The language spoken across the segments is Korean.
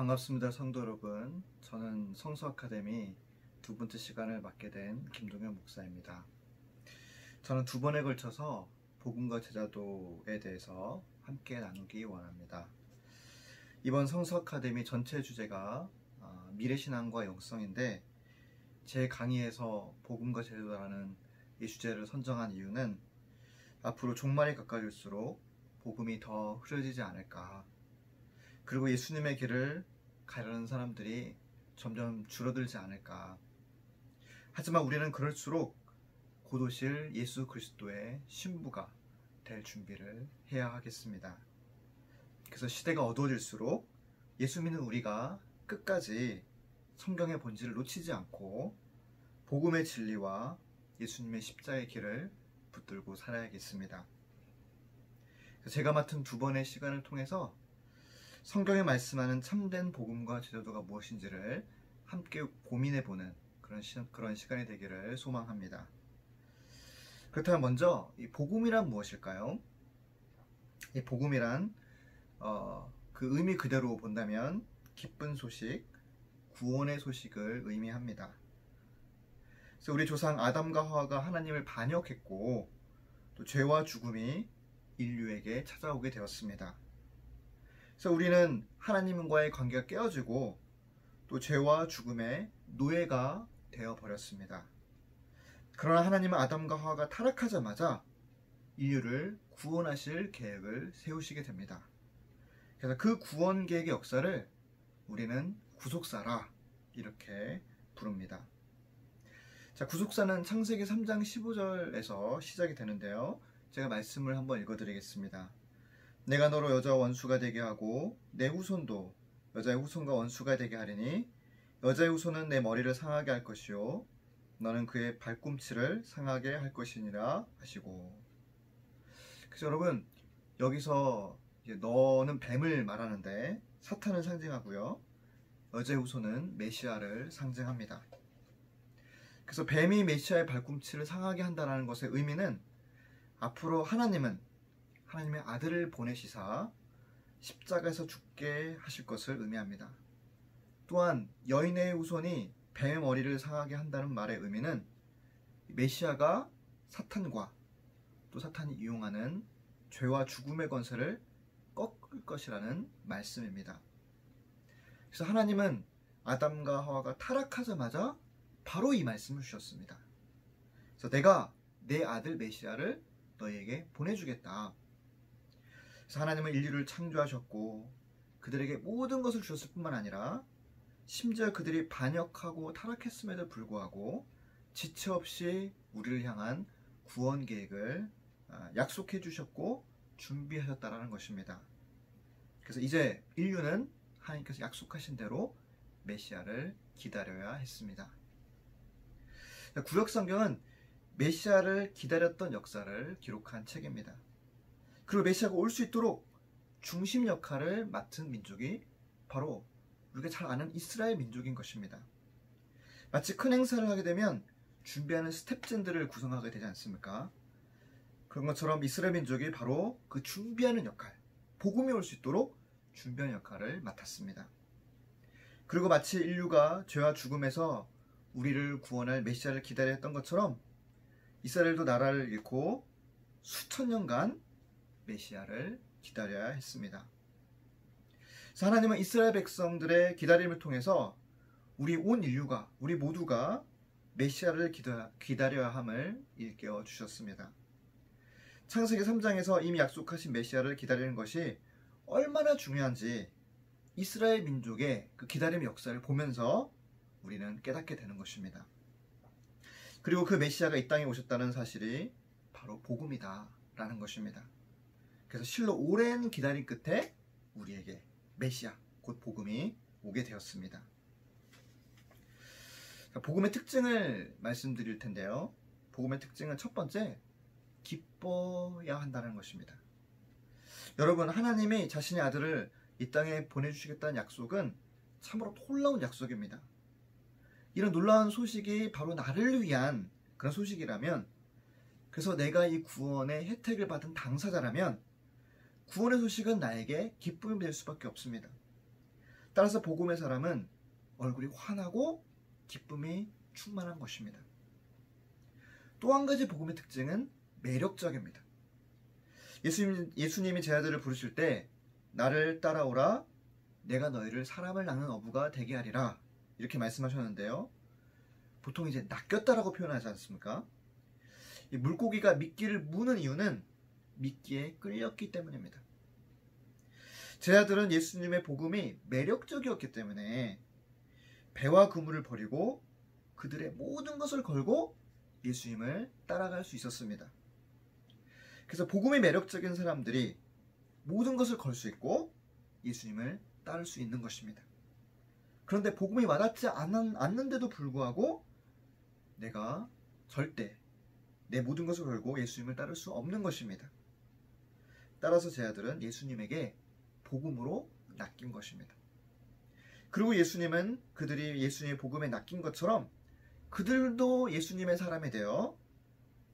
반갑습니다, 성도 여러분. 저는 성서 아카데미 두 번째 시간을 맡게 된 김동현 목사입니다. 저는 두 번에 걸쳐서 복음과 제자도에 대해서 함께 나누기 원합니다. 이번 성서 아카데미 전체 주제가 미래신앙과 영성인데, 제 강의에서 복음과 제자도라는 이 주제를 선정한 이유는 앞으로 종말이 가까워질수록 복음이 더 흐려지지 않을까, 그리고 예수님의 길을 가려는 사람들이 점점 줄어들지 않을까. 하지만 우리는 그럴수록 곧 오실 예수 그리스도의 신부가 될 준비를 해야 하겠습니다. 그래서 시대가 어두워질수록 예수 믿는 우리가 끝까지 성경의 본질을 놓치지 않고 복음의 진리와 예수님의 십자가의 길을 붙들고 살아야겠습니다. 제가 맡은 두 번의 시간을 통해서 성경에 말씀하는 참된 복음과 제자도가 무엇인지를 함께 고민해보는 그런 시간이 되기를 소망합니다. 그렇다면 먼저 이 복음이란 무엇일까요? 이 복음이란 그 의미 그대로 본다면 기쁜 소식, 구원의 소식을 의미합니다. 그래서 우리 조상 아담과 하와가 하나님을 반역했고, 또 죄와 죽음이 인류에게 찾아오게 되었습니다. 그래서 우리는 하나님과의 관계가 깨어지고 또 죄와 죽음의 노예가 되어버렸습니다. 그러나 하나님은 아담과 하와가 타락하자마자 인류를 구원하실 계획을 세우시게 됩니다. 그래서 그 구원 계획의 역사를 우리는 구속사라 이렇게 부릅니다. 자, 구속사는 창세기 3장 15절에서 시작이 되는데요. 제가 말씀을 한번 읽어드리겠습니다. 내가 너로 여자와 원수가 되게 하고 내 후손도 여자의 후손과 원수가 되게 하리니 여자의 후손은 내 머리를 상하게 할 것이요 너는 그의 발꿈치를 상하게 할 것이니라 하시고. 그래서 여러분, 여기서 이제 너는 뱀을 말하는데 사탄을 상징하고요, 여자의 후손은 메시아를 상징합니다. 그래서 뱀이 메시아의 발꿈치를 상하게 한다는 것의 의미는 앞으로 하나님의 아들을 보내시사 십자가에서 죽게 하실 것을 의미합니다. 또한 여인의 후손이 뱀의 머리를 상하게 한다는 말의 의미는 메시아가 사탄과 또 사탄이 이용하는 죄와 죽음의 권세를 꺾을 것이라는 말씀입니다. 그래서 하나님은 아담과 하와가 타락하자마자 바로 이 말씀을 주셨습니다. 그래서 내가 내 아들 메시아를 너희에게 보내주겠다. 그래서 하나님은 인류를 창조하셨고 그들에게 모든 것을 주셨을 뿐만 아니라 심지어 그들이 반역하고 타락했음에도 불구하고 지체 없이 우리를 향한 구원 계획을 약속해 주셨고 준비하셨다라는 것입니다. 그래서 이제 인류는 하나님께서 약속하신 대로 메시아를 기다려야 했습니다. 구약성경은 메시아를 기다렸던 역사를 기록한 책입니다. 그리고 메시아가 올 수 있도록 중심 역할을 맡은 민족이 바로 우리가 잘 아는 이스라엘 민족인 것입니다. 마치 큰 행사를 하게 되면 준비하는 스텝진들을 구성하게 되지 않습니까? 그런 것처럼 이스라엘 민족이 바로 그 준비하는 역할, 복음이 올 수 있도록 준비하는 역할을 맡았습니다. 그리고 마치 인류가 죄와 죽음에서 우리를 구원할 메시아를 기다려 했던 것처럼 이스라엘도 나라를 잃고 수천 년간 메시아를 기다려야 했습니다. 그래서 하나님은 이스라엘 백성들의 기다림을 통해서 우리 온 인류가, 우리 모두가 메시아를 기다려야 함을 일깨워 주셨습니다. 창세기 3장에서 이미 약속하신 메시아를 기다리는 것이 얼마나 중요한지 이스라엘 민족의 그 기다림의 역사를 보면서 우리는 깨닫게 되는 것입니다. 그리고 그 메시아가 이 땅에 오셨다는 사실이 바로 복음이다라는 것입니다. 그래서 실로 오랜 기다림 끝에 우리에게 메시아, 곧 복음이 오게 되었습니다. 복음의 특징을 말씀드릴 텐데요. 복음의 특징은 첫 번째, 기뻐야 한다는 것입니다. 여러분, 하나님이 자신의 아들을 이 땅에 보내주시겠다는 약속은 참으로 놀라운 약속입니다. 이런 놀라운 소식이 바로 나를 위한 그런 소식이라면, 그래서 내가 이 구원의 혜택을 받은 당사자라면 구원의 소식은 나에게 기쁨이 될 수밖에 없습니다. 따라서 복음의 사람은 얼굴이 환하고 기쁨이 충만한 것입니다. 또 한 가지 복음의 특징은 매력적입니다. 예수님이 제 아들을 부르실 때 나를 따라오라 내가 너희를 사람을 낚는 어부가 되게 하리라 이렇게 말씀하셨는데요. 보통 이제 낚였다라고 표현하지 않습니까? 이 물고기가 미끼를 무는 이유는 미끼에 끌렸기 때문입니다. 제 아들은 예수님의 복음이 매력적이었기 때문에 배와 그물을 버리고 그들의 모든 것을 걸고 예수님을 따라갈 수 있었습니다. 그래서 복음이 매력적인 사람들이 모든 것을 걸 수 있고 예수님을 따를 수 있는 것입니다. 그런데 복음이 와닿지 않는데도 불구하고 내가 절대 내 모든 것을 걸고 예수님을 따를 수 없는 것입니다. 따라서 제 아들은 예수님에게 복음으로 낚인 것입니다. 그리고 예수님은 그들이 예수님의 복음에 낚인 것처럼 그들도 예수님의 사람이 되어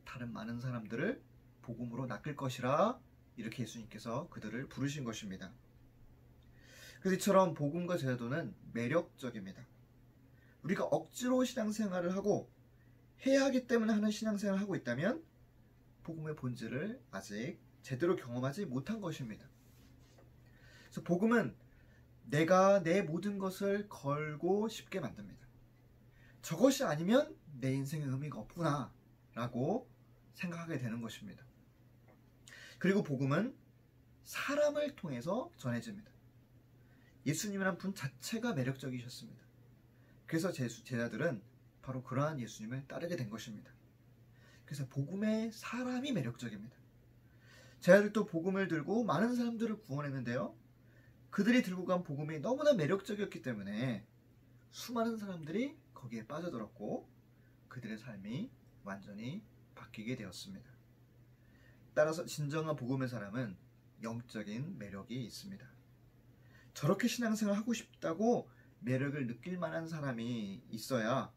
다른 많은 사람들을 복음으로 낚을 것이라 이렇게 예수님께서 그들을 부르신 것입니다. 그래서 이처럼 복음과 제도는 매력적입니다. 우리가 억지로 신앙생활을 하고 해야 하기 때문에 하는 신앙생활을 하고 있다면 복음의 본질을 아직 제대로 경험하지 못한 것입니다. 그래서 복음은 내가 내 모든 것을 걸고 싶게 만듭니다. 저것이 아니면 내 인생에 의미가 없구나 라고 생각하게 되는 것입니다. 그리고 복음은 사람을 통해서 전해집니다. 예수님이란 분 자체가 매력적이셨습니다. 그래서 제자들은 바로 그러한 예수님을 따르게 된 것입니다. 그래서 복음의 사람이 매력적입니다. 제자들도 복음을 들고 많은 사람들을 구원했는데요. 그들이 들고 간 복음이 너무나 매력적이었기 때문에 수많은 사람들이 거기에 빠져들었고 그들의 삶이 완전히 바뀌게 되었습니다. 따라서 진정한 복음의 사람은 영적인 매력이 있습니다. 저렇게 신앙생활을 하고 싶다고 매력을 느낄 만한 사람이 있어야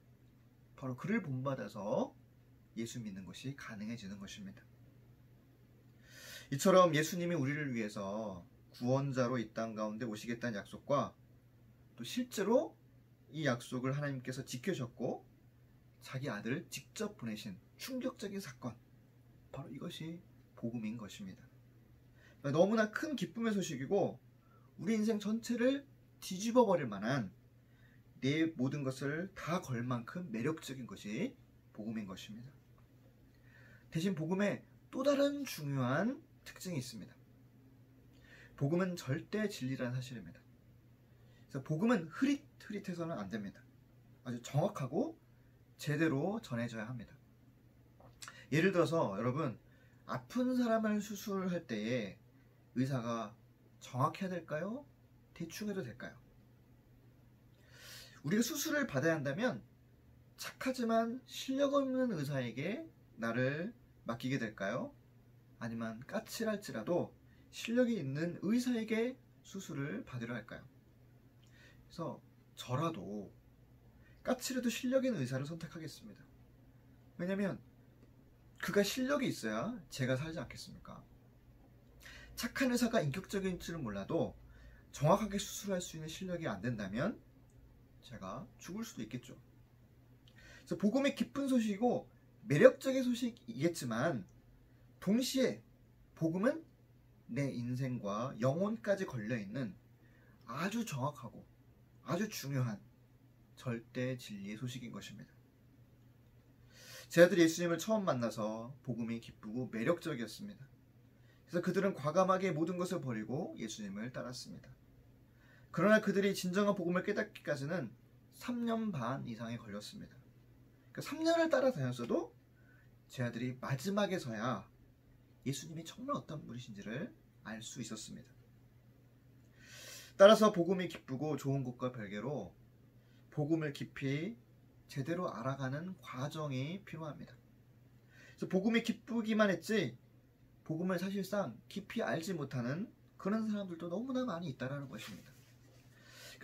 바로 그를 본받아서 예수 믿는 것이 가능해지는 것입니다. 이처럼 예수님이 우리를 위해서 구원자로 이 땅 가운데 오시겠다는 약속과 또 실제로 이 약속을 하나님께서 지켜주셨고 자기 아들을 직접 보내신 충격적인 사건, 바로 이것이 복음인 것입니다. 너무나 큰 기쁨의 소식이고 우리 인생 전체를 뒤집어 버릴 만한 내 모든 것을 다 걸 만큼 매력적인 것이 복음인 것입니다. 대신 복음에 또 다른 중요한 특징이 있습니다. 복음은 절대 진리라는 사실입니다. 그래서 복음은 흐릿흐릿해서는 안 됩니다. 아주 정확하고 제대로 전해져야 합니다. 예를 들어서 여러분, 아픈 사람을 수술할 때에 의사가 정확해야 될까요? 대충 해도 될까요? 우리가 수술을 받아야 한다면 착하지만 실력 없는 의사에게 나를 맡기게 될까요? 아니면 까칠할지라도 실력이 있는 의사에게 수술을 받으려 할까요? 그래서 저라도 까칠해도 실력 있는 의사를 선택하겠습니다. 왜냐면 그가 실력이 있어야 제가 살지 않겠습니까? 착한 의사가 인격적인 줄은 몰라도 정확하게 수술할 수 있는 실력이 안 된다면 제가 죽을 수도 있겠죠. 그래서 복음이 기쁜 소식이고 매력적인 소식이겠지만 동시에 복음은 내 인생과 영혼까지 걸려있는 아주 정확하고 아주 중요한 절대 진리의 소식인 것입니다. 제 아들이 예수님을 처음 만나서 복음이 기쁘고 매력적이었습니다. 그래서 그들은 과감하게 모든 것을 버리고 예수님을 따랐습니다. 그러나 그들이 진정한 복음을 깨닫기까지는 3년 반 이상이 걸렸습니다. 3년을 따라다녔어도 제 아들이 마지막에서야 예수님이 정말 어떤 분이신지를 알 수 있었습니다. 따라서 복음이 기쁘고 좋은 것과 별개로 복음을 깊이 제대로 알아가는 과정이 필요합니다. 그래서 복음이 기쁘기만 했지 복음을 사실상 깊이 알지 못하는 그런 사람들도 너무나 많이 있다는 것입니다.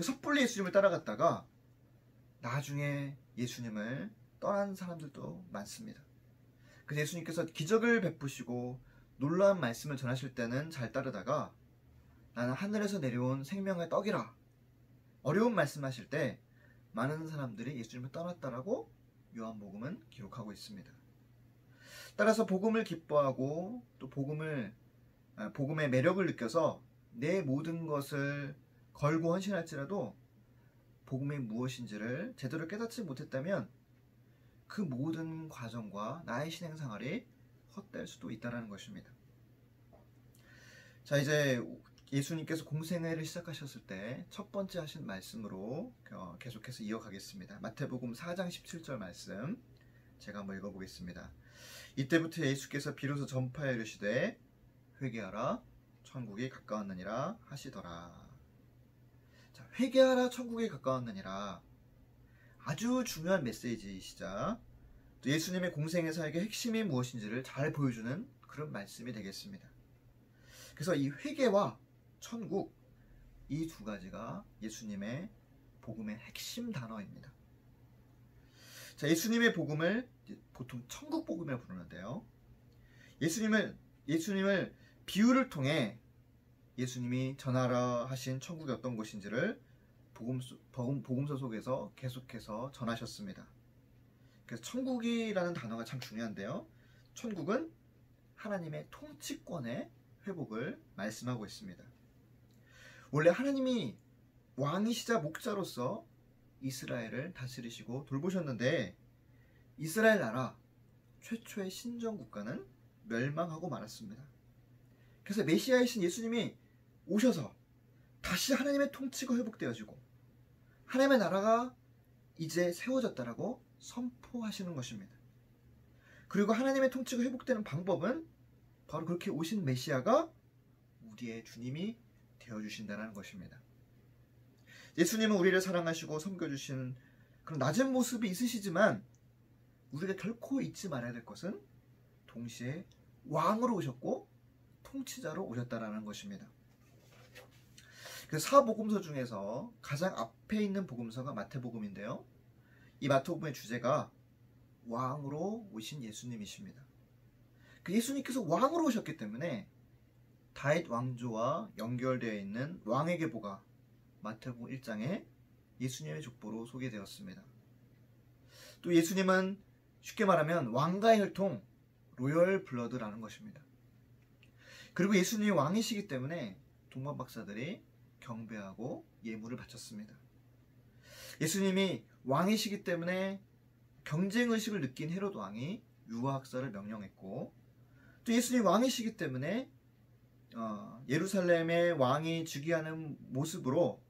섣불리 예수님을 따라갔다가 나중에 예수님을 떠난 사람들도 많습니다. 그래서 예수님께서 기적을 베푸시고 놀라운 말씀을 전하실 때는 잘 따르다가 나는 하늘에서 내려온 생명의 떡이라 어려운 말씀하실 때 많은 사람들이 예수님을 떠났다라고 요한복음은 기록하고 있습니다. 따라서 복음을 기뻐하고 또 복음의 매력을 느껴서 내 모든 것을 걸고 헌신할지라도 복음이 무엇인지를 제대로 깨닫지 못했다면 그 모든 과정과 나의 신앙생활이 헛될 수도 있다는 것입니다. 자, 이제 예수님께서 공생애를 시작하셨을 때 첫 번째 하신 말씀으로 계속해서 이어가겠습니다. 마태복음 4장 17절 말씀 제가 한번 읽어보겠습니다. 이때부터 예수께서 비로소 전파하여 이르시되 회개하라 천국이 가까웠느니라 하시더라. 자, 회개하라 천국이 가까웠느니라, 아주 중요한 메시지이시자 또 예수님의 공생의 사역의 핵심이 무엇인지를 잘 보여주는 그런 말씀이 되겠습니다. 그래서 이 회개와 천국, 이 두 가지가 예수님의 복음의 핵심 단어입니다. 자, 예수님의 복음을 보통 천국 복음이라고 부르는데요. 예수님을 비유를 통해 예수님이 전하라 하신 천국이 어떤 곳인지를 복음서 속에서 계속해서 전하셨습니다. 그래서 천국이라는 단어가 참 중요한데요. 천국은 하나님의 통치권의 회복을 말씀하고 있습니다. 원래 하나님이 왕이시자 목자로서 이스라엘을 다스리시고 돌보셨는데 이스라엘 나라 최초의 신정 국가는 멸망하고 말았습니다. 그래서 메시아이신 예수님이 오셔서 다시 하나님의 통치가 회복되어지고 하나님의 나라가 이제 세워졌다라고 선포하시는 것입니다. 그리고 하나님의 통치가 회복되는 방법은 바로 그렇게 오신 메시아가 우리의 주님이 되어주신다는 것입니다. 예수님은 우리를 사랑하시고 섬겨주신 그런 낮은 모습이 있으시지만 우리가 결코 잊지 말아야 될 것은 동시에 왕으로 오셨고 통치자로 오셨다는 것입니다. 그래서 사복음서 중에서 가장 앞에 있는 복음서가 마태복음인데요. 이 마태복음의 주제가 왕으로 오신 예수님이십니다. 그 예수님께서 왕으로 오셨기 때문에 다윗 왕조와 연결되어 있는 왕의 계보가 마태복음 1장에 예수님의 족보로 소개되었습니다. 또 예수님은 쉽게 말하면 왕가의 혈통, 로열 블러드라는 것입니다. 그리고 예수님이 왕이시기 때문에 동방 박사들이 경배하고 예물을 바쳤습니다. 예수님이 왕이시기 때문에 경쟁의식을 느낀 헤롯 왕이 유아학살을 명령했고, 또 예수님이 왕이시기 때문에 예루살렘의 왕이 즉위하는 모습으로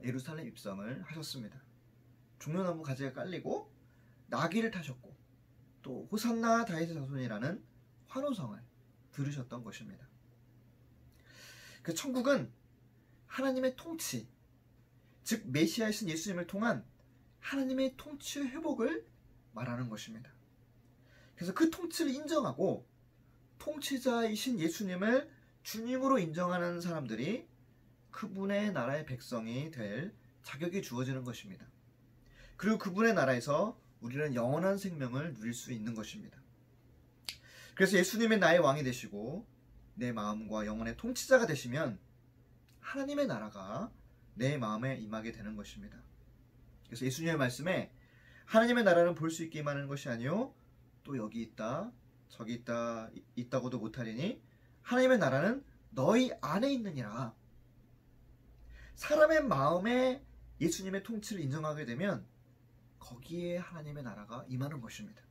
예루살렘 입성을 하셨습니다. 종려나무 가지가 깔리고 나귀를 타셨고 또 호산나 다윗의 자손이라는 환호성을 들으셨던 것입니다. 그 천국은 하나님의 통치, 즉 메시아이신 예수님을 통한 하나님의 통치의 회복을 말하는 것입니다. 그래서 그 통치를 인정하고 통치자이신 예수님을 주님으로 인정하는 사람들이 그분의 나라의 백성이 될 자격이 주어지는 것입니다. 그리고 그분의 나라에서 우리는 영원한 생명을 누릴 수 있는 것입니다. 그래서 예수님의 나의 왕이 되시고 내 마음과 영혼의 통치자가 되시면 하나님의 나라가 내 마음에 임하게 되는 것입니다. 그래서 예수님의 말씀에 하나님의 나라는 볼 수 있게 임하는 것이 아니요 또 여기 있다 저기 있다 있다고도 못하리니 하나님의 나라는 너희 안에 있느니라. 사람의 마음에 예수님의 통치를 인정하게 되면 거기에 하나님의 나라가 임하는 것입니다.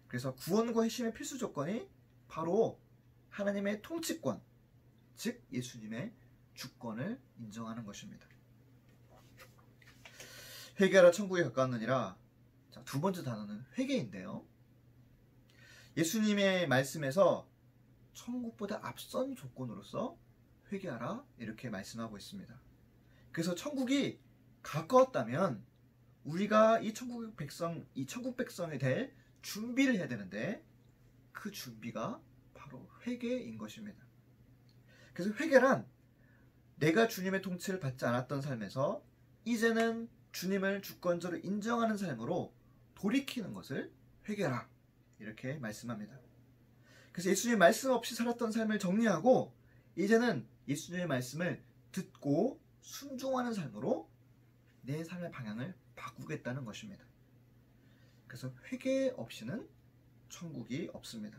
그래서 구원과 회심의 필수 조건이 바로 하나님의 통치권, 즉 예수님의 주권을 인정하는 것입니다. 회개하라 천국에 가까웠느니라. 자, 두 번째 단어는 회개인데요. 예수님의 말씀에서 천국보다 앞선 조건으로서 회개하라 이렇게 말씀하고 있습니다. 그래서 천국이 가까웠다면 우리가 이 천국 백성이 될 준비를 해야 되는데 그 준비가 바로 회개인 것입니다. 그래서 회개란 내가 주님의 통치를 받지 않았던 삶에서 이제는 주님을 주권자로 인정하는 삶으로 돌이키는 것을 회개라 이렇게 말씀합니다. 그래서 예수님의 말씀 없이 살았던 삶을 정리하고 이제는 예수님의 말씀을 듣고 순종하는 삶으로 내 삶의 방향을 바꾸겠다는 것입니다. 그래서 회개 없이는 천국이 없습니다.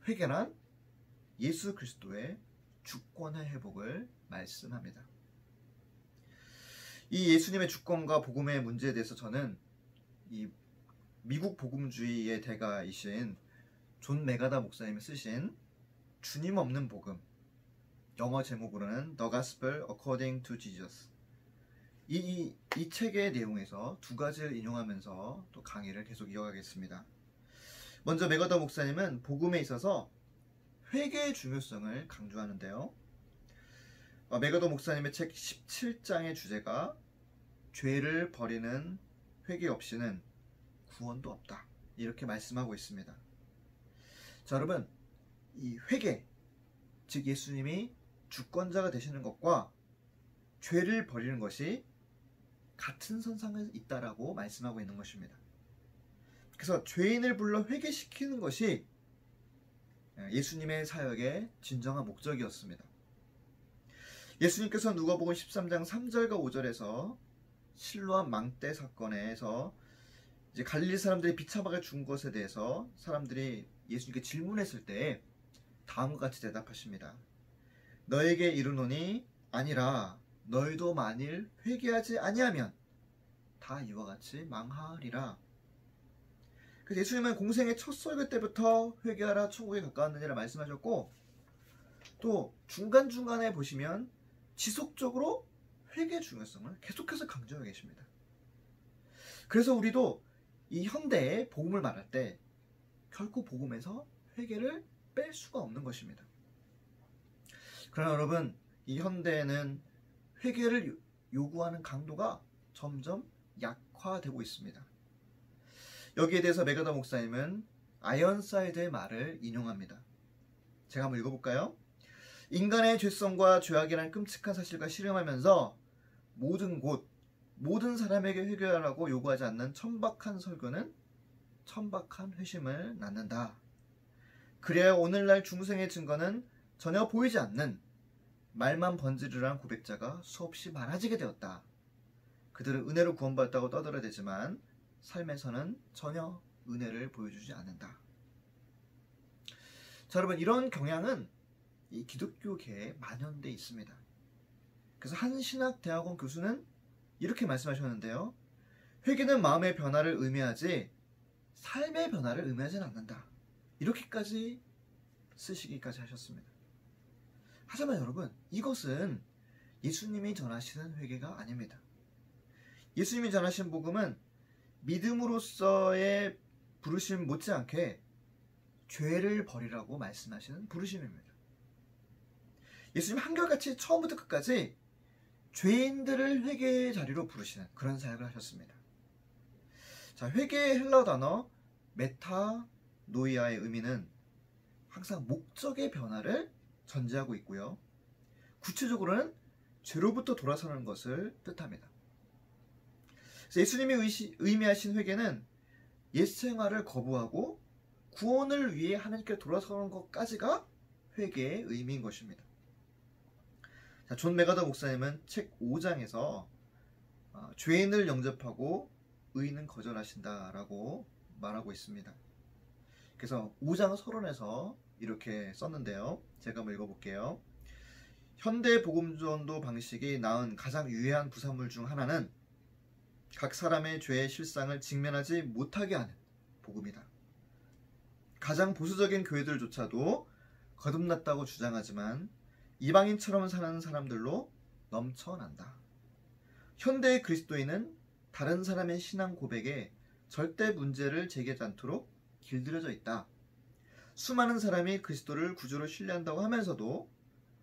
회개란 예수 그리스도의 주권의 회복을 말씀합니다. 이 예수님의 주권과 복음의 문제에 대해서 저는 이 미국 복음주의의 대가이신 존 메가다 목사님이 쓰신 주님 없는 복음, 영어 제목으로는 The Gospel According to Jesus, 이 책의 내용에서 두 가지를 인용하면서 또 강의를 계속 이어가겠습니다. 먼저 메가다 목사님은 복음에 있어서 회개의 중요성을 강조하는데요. 메가다 목사님의 책 17장의 주제가 죄를 버리는 회개 없이는 구원도 없다, 이렇게 말씀하고 있습니다. 자, 여러분, 이 회개, 즉 예수님이 주권자가 되시는 것과 죄를 버리는 것이 같은 선상에 있다라고 말씀하고 있는 것입니다. 그래서 죄인을 불러 회개시키는 것이 예수님의 사역의 진정한 목적이었습니다. 예수님께서 누가복음 13장 3절과 5절에서 실로암 망대 사건에서 이제 갈릴리 사람들이 비참하게 죽은 것에 대해서 사람들이 예수님께 질문했을 때 다음과 같이 대답하십니다. 너에게 이르노니 아니라 너희도 만일 회개하지 아니하면 다 이와 같이 망하리라. 그래서 예수님은 공생의 첫 설교 때부터 회개하라 천국에 가까웠느니라 말씀하셨고, 또 중간중간에 보시면 지속적으로 회개의 중요성을 계속해서 강조하고 계십니다. 그래서 우리도 이 현대의 복음을 말할 때 결코 복음에서 회개를 뺄 수가 없는 것입니다. 그러나 여러분, 이 현대에는 회개를 요구하는 강도가 점점 약화되고 있습니다. 여기에 대해서 메가다 목사님은 아이언사이드의 말을 인용합니다. 제가 한번 읽어볼까요? 인간의 죄성과 죄악이라는 끔찍한 사실과 실험하면서 모든 사람에게 회개하라고 요구하지 않는 천박한 설교는 천박한 회심을 낳는다. 그래야 오늘날 중생의 증거는 전혀 보이지 않는 말만 번지르르한 고백자가 수없이 많아지게 되었다. 그들은 은혜로 구원받았다고 떠들어대지만 삶에서는 전혀 은혜를 보여주지 않는다. 자, 여러분, 이런 경향은 이 기독교계에 만연돼 있습니다. 그래서 한 신학대학원 교수는 이렇게 말씀하셨는데요. 회개는 마음의 변화를 의미하지 삶의 변화를 의미하지는 않는다. 이렇게까지 쓰시기까지 하셨습니다. 하지만 여러분, 이것은 예수님이 전하시는 회개가 아닙니다. 예수님이 전하신 복음은 믿음으로써의 부르심 못지않게 죄를 버리라고 말씀하시는 부르심입니다. 예수님 한결같이 처음부터 끝까지 죄인들을 회개의 자리로 부르시는 그런 사역을 하셨습니다. 자, 회개의 헬라어 단어 메타노이아의 의미는 항상 목적의 변화를 전제하고 있고요. 구체적으로는 죄로부터 돌아서는 것을 뜻합니다. 그래서 예수님이 의미하신 회개는 옛 생활을 거부하고 구원을 위해 하나님께 돌아서는 것까지가 회개의 의미인 것입니다. 자, 존 메가더 목사님은 책 5장에서 죄인을 영접하고 의인은 거절하신다라고 말하고 있습니다. 그래서 5장 서론에서 이렇게 썼는데요. 제가 한번 읽어볼게요. 현대 복음전도 방식이 낳은 가장 유해한 부산물 중 하나는 각 사람의 죄의 실상을 직면하지 못하게 하는 복음이다. 가장 보수적인 교회들조차도 거듭났다고 주장하지만 이방인처럼 사는 사람들로 넘쳐난다. 현대의 그리스도인은 다른 사람의 신앙 고백에 절대 문제를 제기하지 않도록 길들여져 있다. 수많은 사람이 그리스도를 구주로 신뢰한다고 하면서도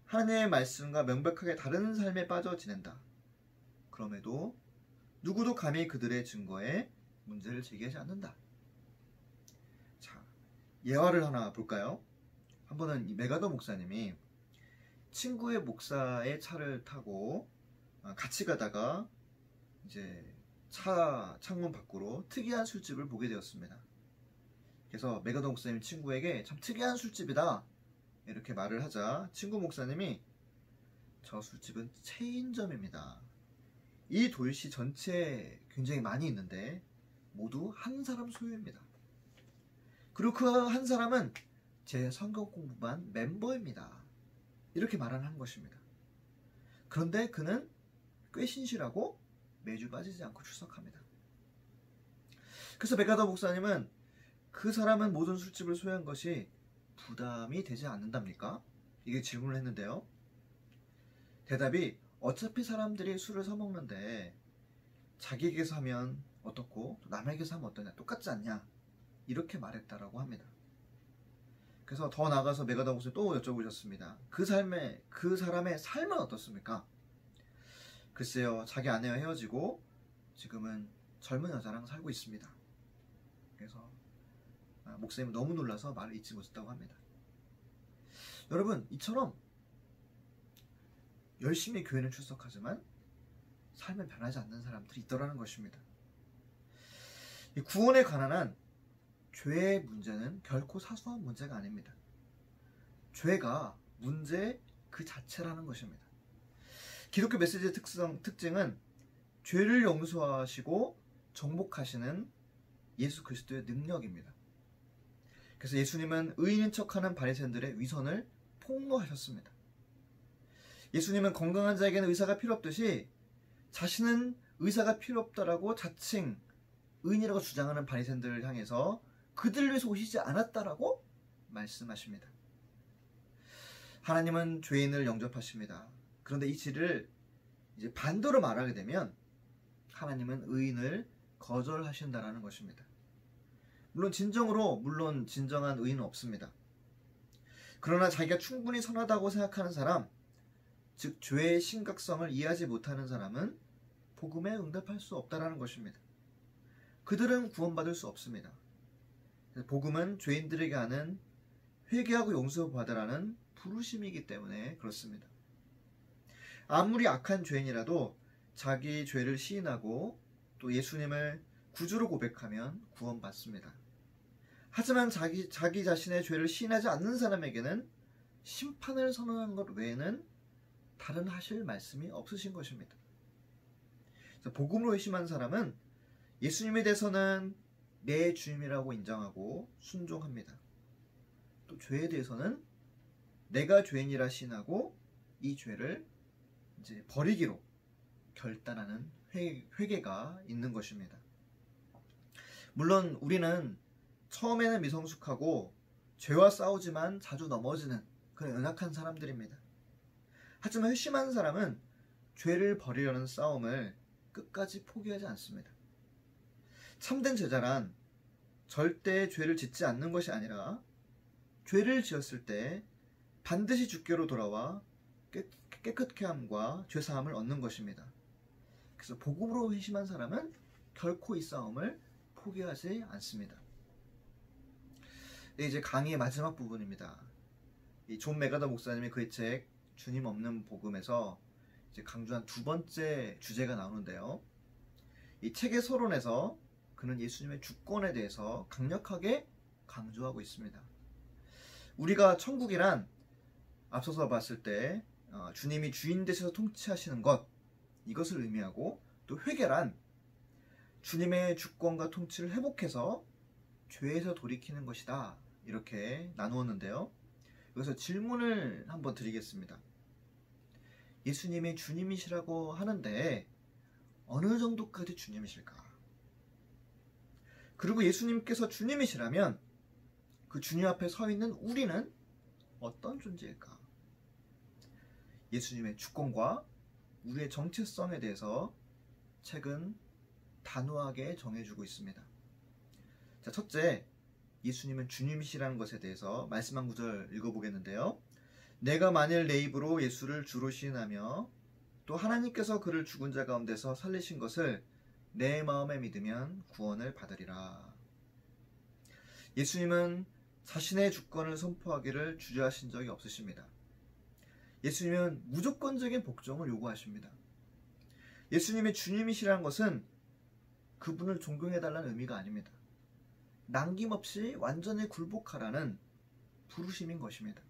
하나님의 말씀과 명백하게 다른 삶에 빠져 지낸다. 그럼에도 누구도 감히 그들의 증거에 문제를 제기하지 않는다. 자, 예화를 하나 볼까요? 한 번은 이 메가더 목사님이 친구의 목사의 차를 타고 같이 가다가 이제 차 창문 밖으로 특이한 술집을 보게 되었습니다. 그래서 메가더 목사님 친구에게 참 특이한 술집이다 이렇게 말을 하자 친구 목사님이 저 술집은 체인점입니다. 이 도시 전체에 굉장히 많이 있는데 모두 한 사람 소유입니다. 그리고 그 한 사람은 제 성경 공부반 멤버입니다. 이렇게 말하는 것입니다. 그런데 그는 꽤 신실하고 매주 빠지지 않고 출석합니다. 그래서 맥가더 목사님은 그 사람은 모든 술집을 소유한 것이 부담이 되지 않는답니까? 이게 질문을 했는데요. 대답이 어차피 사람들이 술을 사먹는데 자기에게서 하면 어떻고 남에게서 하면 어떠냐, 똑같지 않냐, 이렇게 말했다라고 합니다. 그래서 더 나아가서 맥가더 목사님이 또 여쭤보셨습니다. 그 사람의 삶은 어떻습니까? 글쎄요, 자기 아내와 헤어지고 지금은 젊은 여자랑 살고 있습니다. 그래서 목사님은 너무 놀라서 말을 잇지 못했다고 합니다. 여러분, 이처럼 열심히 교회는 출석하지만 삶은 변하지 않는 사람들이 있더라는 것입니다. 이 구원에 관한 한 죄의 문제는 결코 사소한 문제가 아닙니다. 죄가 문제 그 자체라는 것입니다. 기독교 메시지의 특징은 죄를 용서하시고 정복하시는 예수 그리스도의 능력입니다. 그래서 예수님은 의인인 척하는 바리새인들의 위선을 폭로하셨습니다. 예수님은 건강한 자에게는 의사가 필요 없듯이 자신은 의사가 필요 없다라고 자칭 의인이라고 주장하는 바리새인들을 향해서 그들을 위해서 오시지 않았다라고 말씀하십니다. 하나님은 죄인을 영접하십니다. 그런데 이 진리를 이제 반대로 말하게 되면 하나님은 의인을 거절하신다라는 것입니다. 물론 진정한 의인은 없습니다. 그러나 자기가 충분히 선하다고 생각하는 사람, 즉 죄의 심각성을 이해하지 못하는 사람은 복음에 응답할 수 없다라는 것입니다. 그들은 구원받을 수 없습니다. 복음은 죄인들에게 하는 회개하고 용서받으라는 부르심이기 때문에 그렇습니다. 아무리 악한 죄인이라도 자기 죄를 시인하고 또 예수님을 구주로 고백하면 구원받습니다. 하지만 자기 자신의 죄를 시인하지 않는 사람에게는 심판을 선언하는 것 외에는 다른 하실 말씀이 없으신 것입니다. 복음으로 회심한 사람은 예수님에 대해서는 내 주님이라고 인정하고 순종합니다. 또 죄에 대해서는 내가 죄인이라 시인하고 이 죄를 이제 버리기로 결단하는 회개가 있는 것입니다. 물론 우리는 처음에는 미성숙하고 죄와 싸우지만 자주 넘어지는 그런 연약한 사람들입니다. 하지만 회심한 사람은 죄를 버리려는 싸움을 끝까지 포기하지 않습니다. 참된 제자란 절대 죄를 짓지 않는 것이 아니라 죄를 지었을 때 반드시 주께로 돌아와 깨끗케 함과 죄사함을 얻는 것입니다. 그래서 복음으로 회심한 사람은 결코 이 싸움을 포기하지 않습니다. 이제 강의의 마지막 부분입니다. 이 존 맥가더 목사님이 그의 책 주님 없는 복음에서 이제 강조한 두 번째 주제가 나오는데요. 이 책의 서론에서 그는 예수님의 주권에 대해서 강력하게 강조하고 있습니다. 우리가 천국이란 앞서서 봤을 때 주님이 주인 되셔서 통치하시는 것, 이것을 의미하고, 또 회개란 주님의 주권과 통치를 회복해서 죄에서 돌이키는 것이다, 이렇게 나누었는데요. 여기서 질문을 한번 드리겠습니다. 예수님이 주님이시라고 하는데 어느 정도까지 주님이실까? 그리고 예수님께서 주님이시라면 그 주님 앞에 서 있는 우리는 어떤 존재일까? 예수님의 주권과 우리의 정체성에 대해서 책은 단호하게 정해주고 있습니다. 자, 첫째, 예수님은 주님이시라는 것에 대해서 말씀 한 구절 읽어보겠는데요. 내가 만일 내 입으로 예수를 주로 시인하며 또 하나님께서 그를 죽은 자 가운데서 살리신 것을 내 마음에 믿으면 구원을 받으리라. 예수님은 자신의 주권을 선포하기를 주저하신 적이 없으십니다. 예수님은 무조건적인 복종을 요구하십니다. 예수님의 주님이시라는 것은 그분을 존경해달라는 의미가 아닙니다. 남김없이 완전히 굴복하라는 부르심인 것입니다.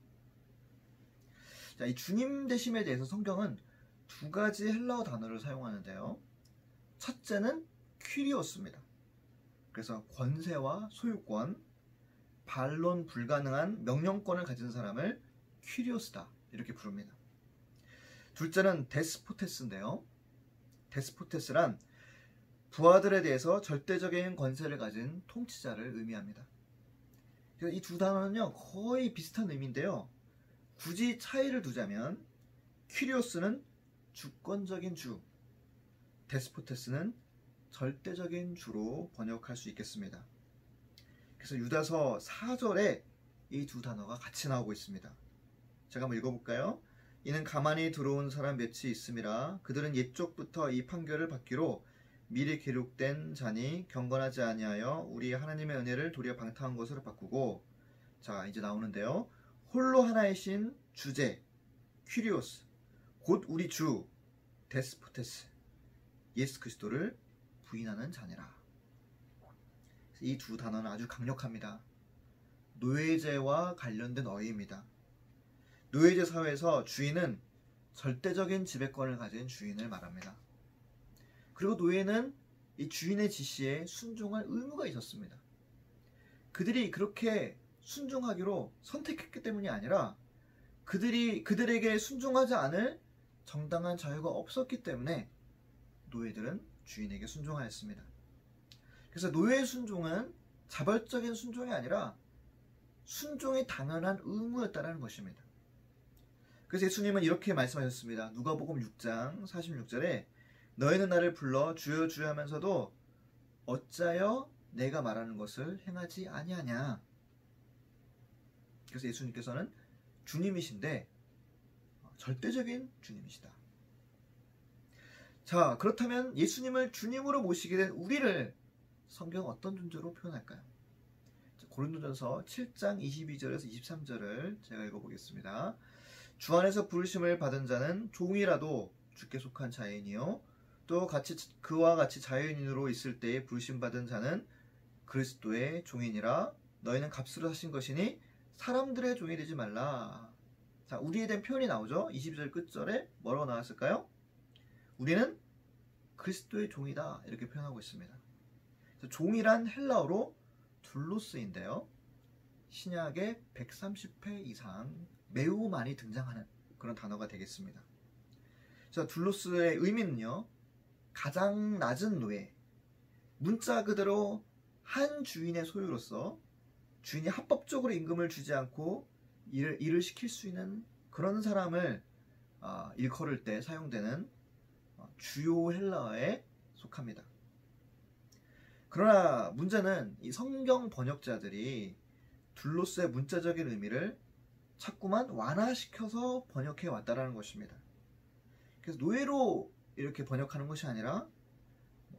자, 이 주님 되심에 대해서 성경은 두 가지 헬라어 단어를 사용하는데요. 첫째는 퀴리오스입니다. 그래서 권세와 소유권, 반론 불가능한 명령권을 가진 사람을 퀴리오스다 이렇게 부릅니다. 둘째는 데스포테스인데요. 데스포테스란 부하들에 대해서 절대적인 권세를 가진 통치자를 의미합니다. 이 두 단어는요 거의 비슷한 의미인데요. 굳이 차이를 두자면 퀴리오스는 주권적인 주, 데스포테스는 절대적인 주로 번역할 수 있겠습니다. 그래서 유다서 4절에 이 두 단어가 같이 나오고 있습니다. 제가 한번 읽어볼까요? 이는 가만히 들어온 사람 몇이 있음이라. 그들은 옛적부터 이 판결을 받기로 미리 기록된 자니 경건하지 아니하여 우리 하나님의 은혜를 도리어 방탕한 것으로 바꾸고. 자, 이제 나오는데요. 홀로 하나이신 주제 퀴리오스, 곧 우리 주 데스포테스, 예수 그리스도를 부인하는 자니라. 이 두 단어는 아주 강력합니다. 노예제와 관련된 어휘입니다. 노예제 사회에서 주인은 절대적인 지배권을 가진 주인을 말합니다. 그리고 노예는 이 주인의 지시에 순종할 의무가 있었습니다. 그들이 그렇게 순종하기로 선택했기 때문이 아니라 그들에게 순종하지 않을 정당한 자유가 없었기 때문에 노예들은 주인에게 순종하였습니다. 그래서 노예의 순종은 자발적인 순종이 아니라 순종이 당연한 의무였다는 것입니다. 그래서 예수님은 이렇게 말씀하셨습니다. 누가복음 6장 46절에 너희는 나를 불러 주여 주여 하면서도 어찌하여 내가 말하는 것을 행하지 아니하냐. 그래서 예수님께서는 주님이신데 절대적인 주님이시다. 자, 그렇다면 예수님을 주님으로 모시게 된 우리를 성경은 어떤 존재로 표현할까요? 고린도전서 7장 22절에서 23절을 제가 읽어보겠습니다. 주 안에서 부르심을 받은 자는 종이라도 주께 속한 자인이요 또 그와 같이 자유인으로 있을 때에 부르심 받은 자는 그리스도의 종이니라. 너희는 값으로 사신 것이니 사람들의 종이 되지 말라. 자, 우리에 대한 표현이 나오죠. 22절 끝절에 뭐라고 나왔을까요? 우리는 그리스도의 종이다 이렇게 표현하고 있습니다. 종이란 헬라어로 둘로스인데요. 신약에 130회 이상 매우 많이 등장하는 그런 단어가 되겠습니다. 자, 둘로스의 의미는요. 가장 낮은 노예, 문자 그대로 한 주인의 소유로서 주인이 합법적으로 임금을 주지 않고 일을 시킬 수 있는 그런 사람을 일컬을 때 사용되는 주요 헬라어에 속합니다. 그러나 문제는 이 성경 번역자들이 둘로스의 문자적인 의미를 자꾸만 완화시켜서 번역해 왔다라는 것입니다. 그래서 노예로 이렇게 번역하는 것이 아니라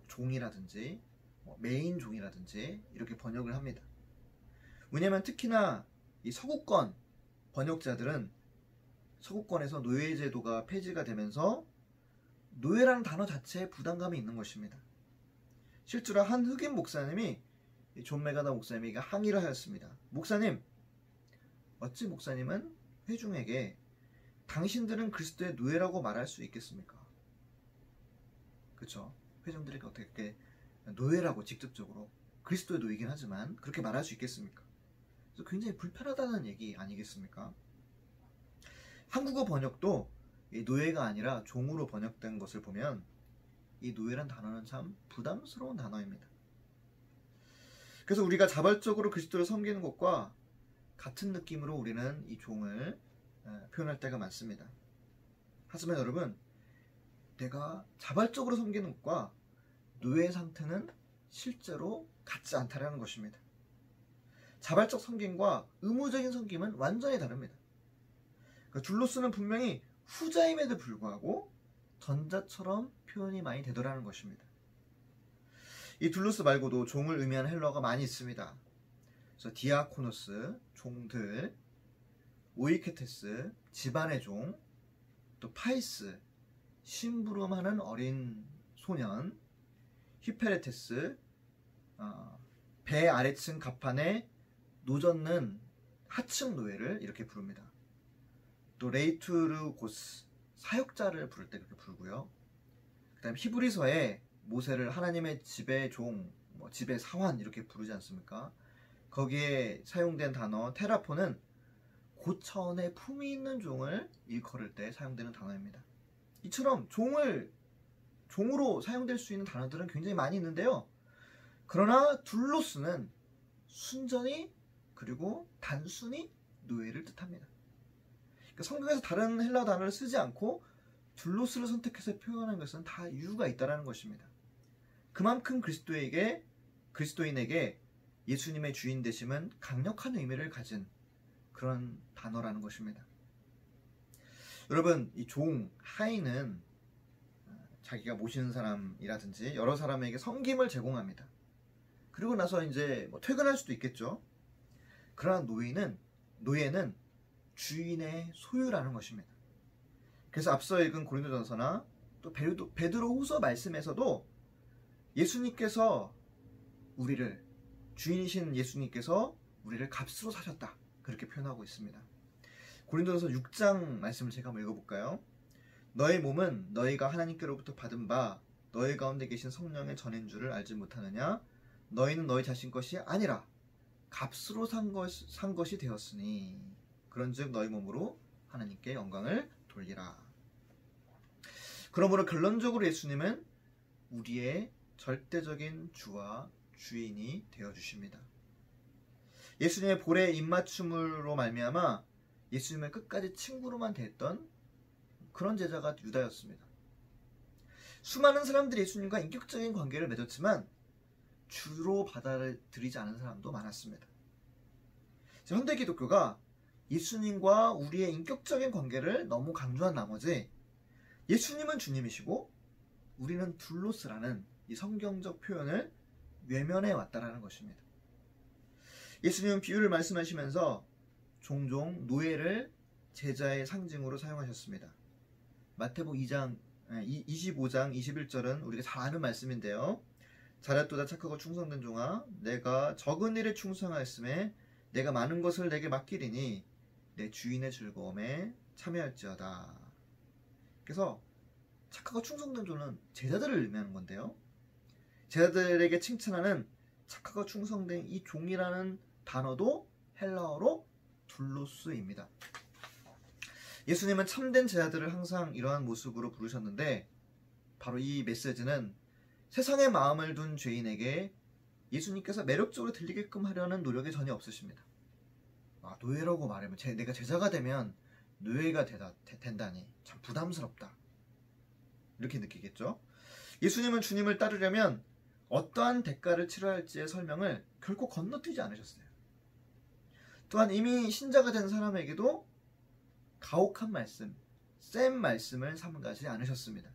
종이라든지 메인 종이라든지 이렇게 번역을 합니다. 왜냐하면 특히나 이 서구권 번역자들은 서구권에서 노예 제도가 폐지가 되면서 노예라는 단어 자체에 부담감이 있는 것입니다. 실제로 한 흑인 목사님이 존 메가더 목사님에게 항의를 하였습니다. 목사님, 어찌 목사님은 회중에게 당신들은 그리스도의 노예라고 말할 수 있겠습니까? 그렇죠? 회중들에게 어떻게 노예라고 직접적으로 그리스도의 노예이긴 하지만 그렇게 말할 수 있겠습니까? 그래서 굉장히 불편하다는 얘기 아니겠습니까? 한국어 번역도 이 노예가 아니라 종으로 번역된 것을 보면 이 노예란 단어는 참 부담스러운 단어입니다. 그래서 우리가 자발적으로 그리스도를 섬기는 것과 같은 느낌으로 우리는 이 종을 표현할 때가 많습니다. 하지만 여러분, 내가 자발적으로 섬기는 것과 노예 상태는 실제로 같지 않다는 것입니다. 자발적 섬김과 의무적인 섬김은 완전히 다릅니다. 그러니까 둘로스는 분명히 후자임에도 불구하고 전자처럼 표현이 많이 되더라는 것입니다. 이 둘로스 말고도 종을 의미하는 헬라어가 많이 있습니다. 그래서 디아코노스, 종들, 오이케테스, 집안의 종, 또 파이스, 심부름하는 어린 소년, 히페레테스, 배 아래층 갑판에 노젓는 하층 노예를 이렇게 부릅니다. 또 레이투르고스, 사역자를 부를 때 그렇게 부르고요. 그 다음 히브리서에 모세를 하나님의 집의 종, 집의 사환 이렇게 부르지 않습니까? 거기에 사용된 단어 테라포는 고차원의 품위 있는 종을 일컬을 때 사용되는 단어입니다. 이처럼 종으로 사용될 수 있는 단어들은 굉장히 많이 있는데요. 그러나 둘로스는 순전히 그리고 단순히 노예를 뜻합니다. 그러니까 성경에서 다른 헬라어 단어를 쓰지 않고 둘로스를 선택해서 표현하는 것은 다 이유가 있다는 것입니다. 그만큼 그리스도인에게 예수님의 주인 되심은 강력한 의미를 가진 그런 단어라는 것입니다. 여러분, 이 종, 하인은 자기가 모시는 사람이라든지 여러 사람에게 섬김을 제공합니다. 그리고 나서 이제 퇴근할 수도 있겠죠. 그러나 노예는 주인의 소유라는 것입니다. 그래서 앞서 읽은 고린도전서나 또 베드로후서 말씀에서도 예수님께서 주인이신 예수님께서 우리를 값으로 사셨다, 그렇게 표현하고 있습니다. 고린도전서 6장 말씀을 제가 한번 읽어볼까요? 너의 몸은 너희가 하나님께로부터 받은 바 너희 가운데 계신 성령의 전인 줄을 알지 못하느냐? 너희는 너희 자신 것이 아니라 값으로 산 것이 되었으니 그런즉 너희 몸으로 하나님께 영광을 돌리라. 그러므로 결론적으로 예수님은 우리의 절대적인 주와 주인이 되어주십니다. 예수님의 볼에 입맞춤으로 말미암아 예수님을 끝까지 친구로만 대했던 그런 제자가 유다였습니다. 수많은 사람들이 예수님과 인격적인 관계를 맺었지만 주로 받아들이지 않은 사람도 많았습니다. 현대 기독교가 예수님과 우리의 인격적인 관계를 너무 강조한 나머지 예수님은 주님이시고 우리는 둘로스라는 이 성경적 표현을 외면해 왔다라는 것입니다. 예수님은 비유를 말씀하시면서 종종 노예를 제자의 상징으로 사용하셨습니다. 마태복음 25장 21절은 우리가 잘 아는 말씀인데요. 잘했도다 착하고 충성된 종아, 내가 적은 일에 충성하였음에 내가 많은 것을 내게 맡기리니 내 주인의 즐거움에 참여할지어다. 그래서 착하고 충성된 종은 제자들을 의미하는 건데요. 제자들에게 칭찬하는 착하고 충성된 이 종이라는 단어도 헬라어로 둘로스입니다. 예수님은 참된 제자들을 항상 이러한 모습으로 부르셨는데 바로 이 메시지는 세상에 마음을 둔 죄인에게 예수님께서 매력적으로 들리게끔 하려는 노력이 전혀 없으십니다. 노예라고 말하면 내가 제자가 되면 노예가 된다니 참 부담스럽다, 이렇게 느끼겠죠. 예수님은 주님을 따르려면 어떠한 대가를 치러야 할지의 설명을 결코 건너뛰지 않으셨어요. 또한 이미 신자가 된 사람에게도 가혹한 말씀, 센 말씀을 삼가지 않으셨습니다.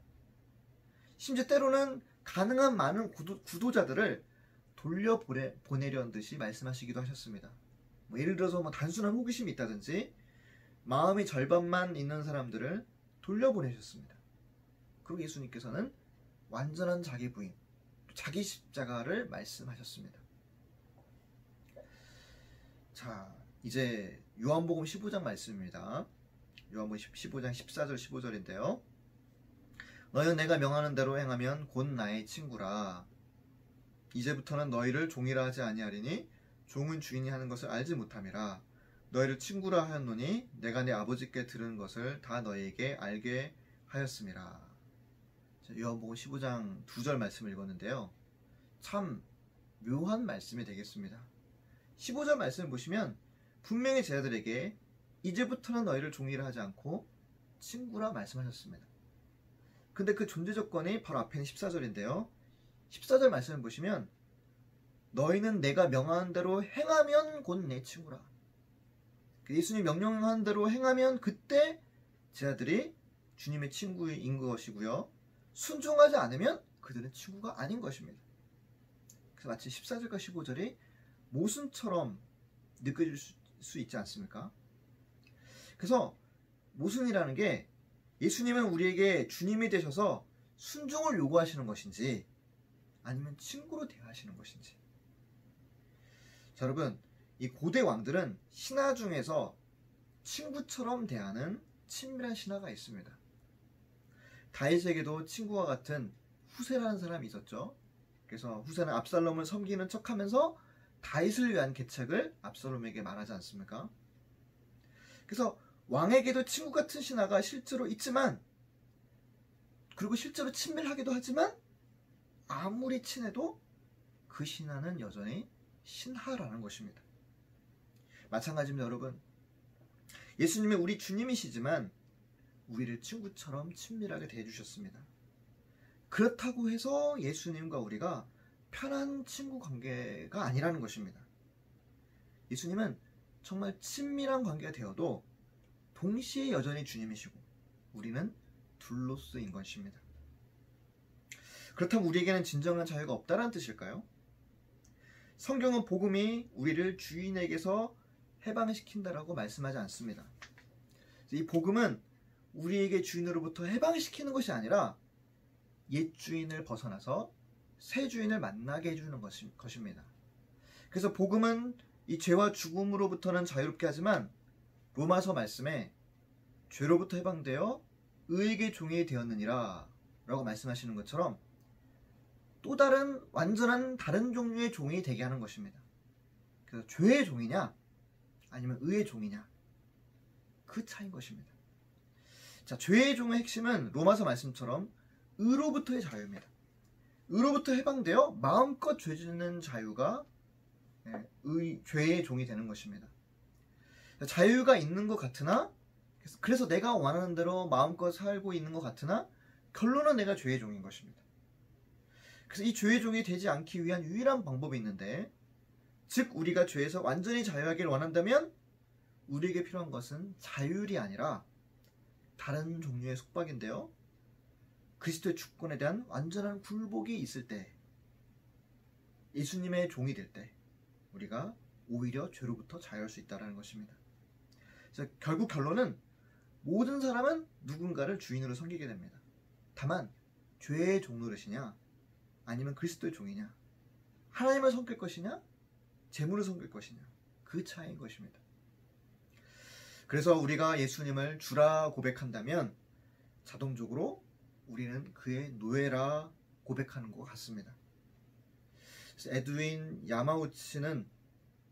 심지어 때로는 가능한 많은 구도자들을 돌려보내려는 듯이 말씀하시기도 하셨습니다. 예를 들어서 단순한 호기심이 있다든지 마음이 절반만 있는 사람들을 돌려보내셨습니다. 그리고 예수님께서는 완전한 자기 부인, 자기 십자가를 말씀하셨습니다. 자, 이제 요한복음 15장 말씀입니다. 요한복음 15장 14절 15절인데요. 너희는 내가 명하는 대로 행하면 곧 나의 친구라. 이제부터는 너희를 종이라 하지 아니하리니 종은 주인이 하는 것을 알지 못함이라. 너희를 친구라 하였노니 내가 내 아버지께 들은 것을 다 너희에게 알게 하였음이라. 요한복음 15장 2절 말씀을 읽었는데요. 참 묘한 말씀이 되겠습니다. 15절 말씀을 보시면 분명히 제자들에게 이제부터는 너희를 종이라 하지 않고 친구라 말씀하셨습니다. 근데 그 존재 조건이 바로 앞에 있는 14절인데요. 14절 말씀을 보시면 너희는 내가 명하는 대로 행하면 곧 내 친구라. 예수님 명령하는 대로 행하면 그때 제자들이 주님의 친구인 것이고요. 순종하지 않으면 그들은 친구가 아닌 것입니다. 그래서 마치 14절과 15절이 모순처럼 느껴질 수 있지 않습니까? 그래서 모순이라는 게 예수님은 우리에게 주님이 되셔서 순종을 요구하시는 것인지 아니면 친구로 대하시는 것인지. 자, 여러분, 이 고대 왕들은 신하 중에서 친구처럼 대하는 친밀한 신하가 있습니다. 다윗에게도 친구와 같은 후세라는 사람이 있었죠. 그래서 후세는 압살롬을 섬기는 척하면서 다윗을 위한 계책을 압살롬에게 말하지 않습니까? 그래서 왕에게도 친구 같은 신하가 실제로 있지만, 그리고 실제로 친밀하기도 하지만, 아무리 친해도 그 신하는 여전히 신하라는 것입니다. 마찬가지입니다, 여러분. 예수님이 우리 주님이시지만 우리를 친구처럼 친밀하게 대해주셨습니다. 그렇다고 해서 예수님과 우리가 편한 친구 관계가 아니라는 것입니다. 예수님은 정말 친밀한 관계가 되어도 동시에 여전히 주님이시고 우리는 둘로서인 것입니다. 그렇다면 우리에게는 진정한 자유가 없다는 뜻일까요? 성경은 복음이 우리를 주인에게서 해방시킨다라고 말씀하지 않습니다. 이 복음은 우리에게 주인으로부터 해방시키는 것이 아니라 옛 주인을 벗어나서 새 주인을 만나게 해주는 것입니다. 그래서 복음은 이 죄와 죽음으로부터는 자유롭게 하지만 로마서 말씀에 죄로부터 해방되어 의에게 종이 되었느니라 라고 말씀하시는 것처럼 또 다른 완전한 다른 종류의 종이 되게 하는 것입니다. 그래서 죄의 종이냐 아니면 의의 종이냐, 그 차이인 것입니다. 자, 죄의 종의 핵심은 로마서 말씀처럼 의로부터의 자유입니다. 의로부터 해방되어 마음껏 죄 짓는 자유가 죄의 종이 되는 것입니다. 자유가 있는 것 같으나, 그래서 내가 원하는 대로 마음껏 살고 있는 것 같으나 결론은 내가 죄의 종인 것입니다. 그래서 이 죄의 종이 되지 않기 위한 유일한 방법이 있는데, 즉 우리가 죄에서 완전히 자유하기를 원한다면 우리에게 필요한 것은 자율이 아니라 다른 종류의 속박인데요, 그리스도의 주권에 대한 완전한 굴복이 있을 때, 예수님의 종이 될 때 우리가 오히려 죄로부터 자유할 수 있다는 것입니다. 그래서 결국 결론은 모든 사람은 누군가를 주인으로 섬기게 됩니다. 다만 죄의 종 노릇이냐 아니면 그리스도의 종이냐, 하나님을 섬길 것이냐 재물을 섬길 것이냐, 그 차이인 것입니다. 그래서 우리가 예수님을 주라 고백한다면 자동적으로 우리는 그의 노예라 고백하는 것 같습니다. 에드윈 야마우치는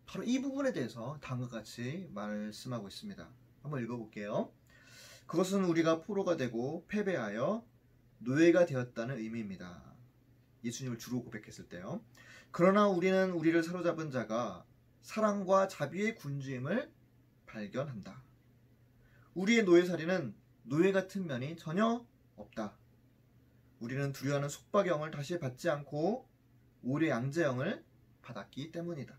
바로 이 부분에 대해서 다음과 같이 말씀하고 있습니다. 한번 읽어볼게요. 그것은 우리가 포로가 되고 패배하여 노예가 되었다는 의미입니다. 예수님을 주로 고백했을 때요. 그러나 우리는 우리를 사로잡은 자가 사랑과 자비의 군주임을 발견한다. 우리의 노예살이는 노예 같은 면이 전혀 없다. 우리는 두려워하는 속박형을 다시 받지 않고 오래 양제형을 받았기 때문이다.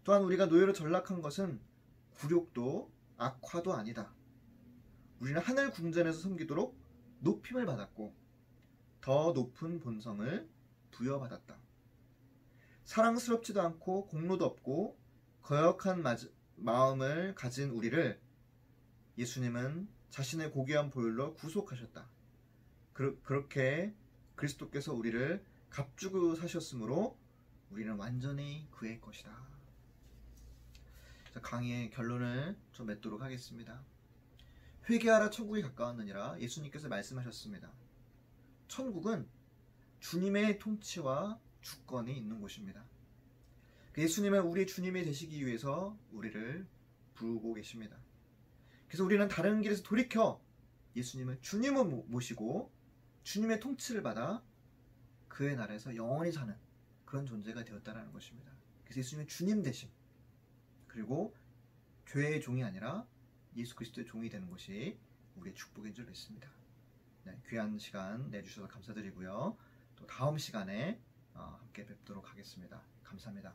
또한 우리가 노예로 전락한 것은 굴욕도 악화도 아니다. 우리는 하늘 궁전에서 섬기도록 높임을 받았고 더 높은 본성을 부여받았다. 사랑스럽지도 않고 공로도 없고 거역한 마음을 가진 우리를 예수님은 자신의 고귀한 보혈로 구속하셨다. 그렇게 그리스도께서 우리를 값주고 사셨으므로 우리는 완전히 그의 것이다. 강의의 결론을 좀 맺도록 하겠습니다. 회개하라 천국이 가까웠느니라 예수님께서 말씀하셨습니다. 천국은 주님의 통치와 주권이 있는 곳입니다. 예수님은 우리 주님이 되시기 위해서 우리를 부르고 계십니다. 그래서 우리는 다른 길에서 돌이켜 예수님을 주님을 모시고 주님의 통치를 받아 그의 나라에서 영원히 사는 그런 존재가 되었다는 것입니다. 그래서 예수님의 주님 되심, 그리고 죄의 종이 아니라 예수 그리스도의 종이 되는 것이 우리의 축복인 줄 믿습니다. 네, 귀한 시간 내주셔서 감사드리고요. 또 다음 시간에 함께 뵙도록 하겠습니다. 감사합니다.